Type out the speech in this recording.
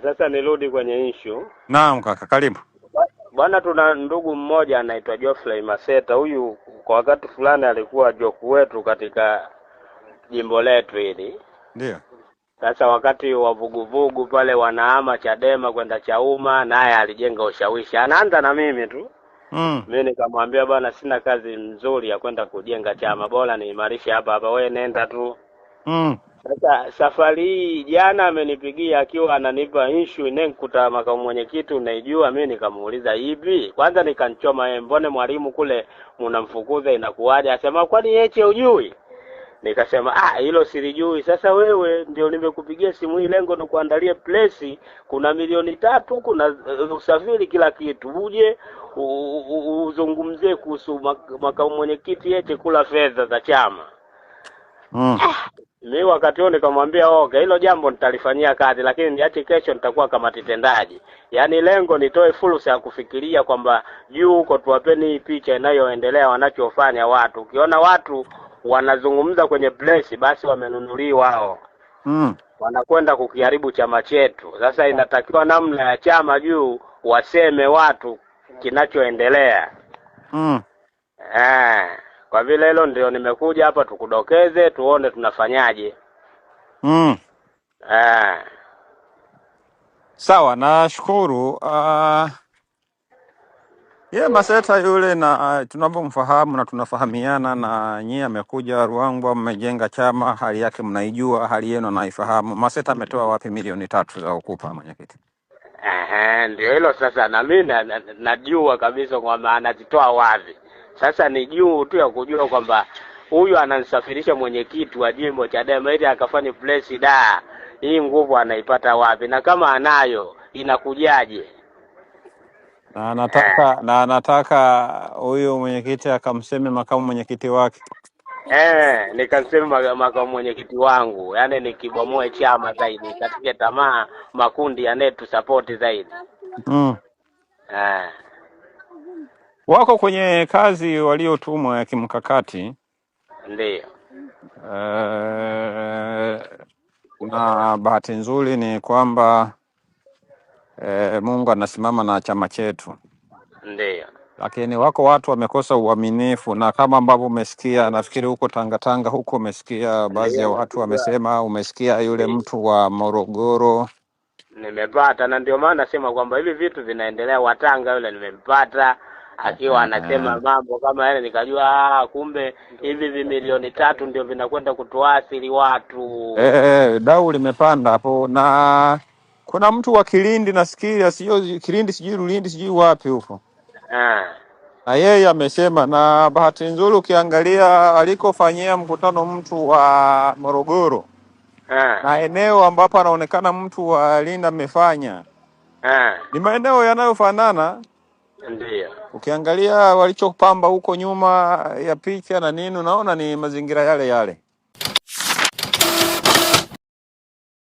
Sasa nirudi kwenye issue. Naam kaka, karibu. Bwana, tuna ndugu mmoja anaitwa Geoffrey Maseta. Huyu kwa wakati fulani alikuwa joku wetu katika jimbo letu hili. Ndio. Sasa wakati wa vuguvugu pale wanahama Chadema kwenda Chauma, naye alijenga ushawishi. Anaanza na mimi tu. Mimi nikamwambia bwana, sina kazi nzuri ya kwenda kujenga chama, bora niimarishe hapa, wewe nenda tu. Sasa safari hii jana amenipigia akiwa ananipa issue inenkuta makamu mwenyekiti, unaijua? Mimi nikamuuliza hivi, kwanza nikanchoma yeye, mbone mwalimu kule mnamfukuza inakuwaje? Asema kwani yeche ujui? Nikasema hilo silijui. Sasa wewe ndio nimekupigia simu hii, lengo ni kuandalia place, kuna 3,000,000, kuna usafiri, kila kitu, uje uzungumzie kuhusu makamu mwenyekiti yeche kula fedha za chama. Mimi wakati huo nikamwambia okay, hilo jambo nitalifanyia kazi, lakini niache kesho nitakuwa kamati tendaji. Yaani lengo nitoe fursa ya kufikiria kwamba juu huko tuwapeni picha inayoendelea wanachofanya watu. Ukiona watu wanazungumza kwenye place, basi wamenunuliwa hao. Wanakwenda kukiharibu chama chetu. Sasa inatakiwa namna ya chama juu waseme watu kinachoendelea. Kwa vile hilo ndio nimekuja hapa tukudokeze tuone tunafanyaje. Sawa, nashukuru. Maseta yule na tunapomfahamu na tunafahamiana, na nyie amekuja Ruangwa, mmejenga chama, hali yake mnaijua, hali yenu naifahamu. Maseta ametoa wapi 3,000,000 za ukupa mwenyekiti? Ndio hilo sasa, na mimi najua kabisa kwamba anazitoa wapi. Sasa ni juu tu ya kujua kwamba huyu ananisafirisha mwenyekiti wa jimbo Chadema ili akafanye place da. Hii nguvu anaipata wapi? Na kama anayo inakujaje? Na anataka huyu mwenyekiti akamseme makamu mwenyekiti wake. Nikasema makamu mwenyekiti wangu, yaani nikibomoe chama zaidi, katika tamaa makundi yanetu support zaidi. Wako kwenye kazi waliotumwa ya kimkakati. Ndio. Na bahati nzuri ni kwamba Mungu anasimama na chama chetu. Ndio. Lakini wako watu wamekosa uaminifu, na kama ambavyo umesikia, nafikiri huko Tanga huko umesikia baadhi ya watu wamesema, umesikia yule mtu wa Morogoro. Nimepata, na ndio maana nasema kwamba hivi vitu vinaendelea. Watanga yule nimempata akiwa anasema mambo kama yale, nikajua kumbe hivi 3,000,000 ndio vinakwenda kutuathiri watu. Dau limepanda hapo, na kuna mtu wa Kilindi nasikia, sio Kilindi, sijui Lulindi, sijui wapi huko. Na yeye amesema, na bahati nzuri ukiangalia alikofanyia mkutano mtu wa Morogoro na eneo ambapo anaonekana mtu wa Linda amefanya ni maeneo yanayofanana. Ndio. Ukiangalia walichopamba huko nyuma ya picha na nini, unaona ni mazingira yale yale.